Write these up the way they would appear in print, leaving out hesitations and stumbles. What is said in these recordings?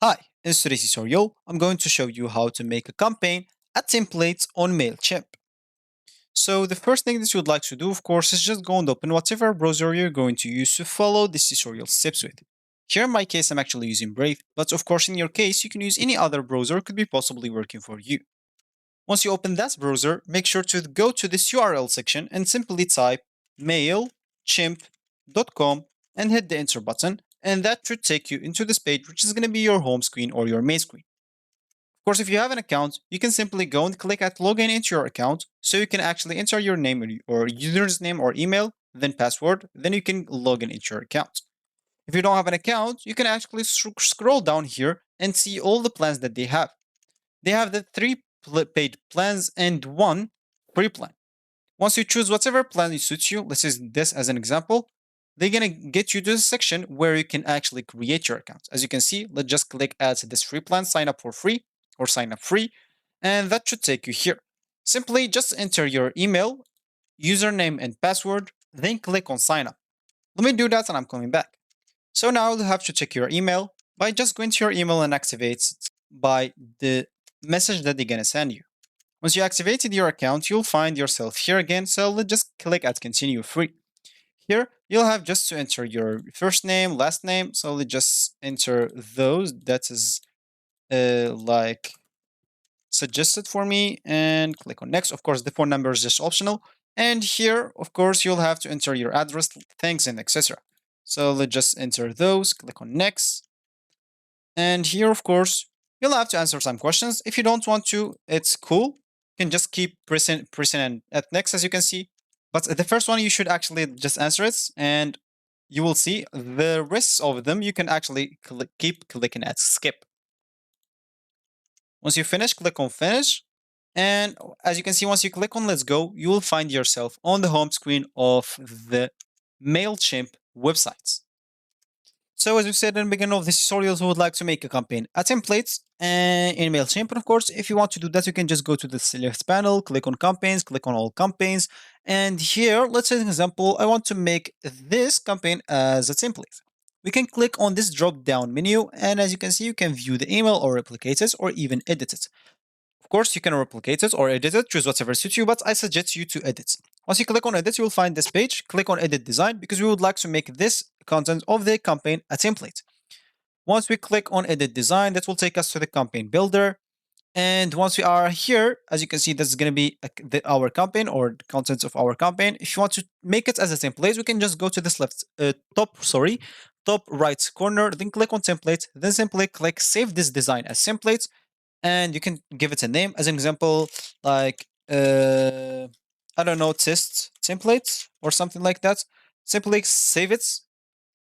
Hi, in today's tutorial, I'm going to show you how to make a campaign, a template on Mailchimp. So the first thing that you would like to do, of course, is just go and open whatever browser you're going to use to follow this tutorial steps with. Here in my case, I'm actually using Brave, but of course in your case, you can use any other browser could be possibly working for you. Once you open that browser, make sure to go to this URL section and simply type mailchimp.com and hit the enter button, and that should take you into this page, which is going to be your home screen or your main screen. Of course, if you have an account, you can simply go and click at login into your account, so you can actually enter your name or user's name or email, then password, then you can log in into your account. If you don't have an account, you can actually scroll down here and see all the plans that they have. They have the three paid plans and one free plan. Once you choose whatever plan suits you, let's use this as an example, they're gonna get you to the section where you can actually create your account. As you can see, let's just click add to this free plan, sign up for free or sign up free, and that should take you here. Simply just enter your email, username and password, then click on sign up. Let me do that and I'm coming back. So now you have to check your email by just going to your email and activate it by the message that they're gonna send you. Once you activated your account, you'll find yourself here again, so let's just click at continue free. Here, you'll have just to enter your first name, last name, so let's just enter those that is like suggested for me and click on next. Of course, the phone number is just optional. And here, of course, you'll have to enter your address, thanks, and etc. So let's just enter those, click on next. And here, of course, you'll have to answer some questions. If you don't want to, it's cool. You can just keep pressing and at next, as you can see. But the first one, you should actually just answer it, and you will see the rest of them. You can actually keep clicking at skip. Once you finish, click on finish. And as you can see, once you click on let's go, you will find yourself on the home screen of the Mailchimp websites. So as we said in the beginning of this tutorial, we would like to make a campaign, a template in Mailchimp. And of course, if you want to do that, you can just go to the select panel, click on campaigns, click on all campaigns. And here, let's say an example, I want to make this campaign as a template. We can click on this drop down menu. And as you can see, you can view the email or replicate it or even edit it. Of course, you can replicate it or edit it, choose whatever suits you, but I suggest you to edit. Once you click on edit, you will find this page. Click on edit design because we would like to make this content of the campaign a template. Once we click on edit design, that will take us to the campaign builder. And once we are here, as you can see, this is going to be our campaign or the contents of our campaign. If you want to make it as a template, we can just go to this top right corner, then click on template, then simply click save this design as template. And you can give it a name. As an example, like I don't know, test template or something like that. Simply save it,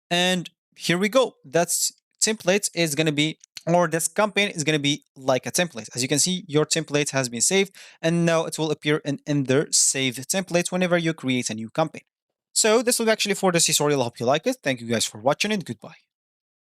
and here we go. That's template is going to be, or this campaign is going to be like a template. As you can see, your template has been saved, and now it will appear in their save template whenever you create a new campaign. So this was actually for this tutorial. I hope you like it. Thank you guys for watching, and goodbye.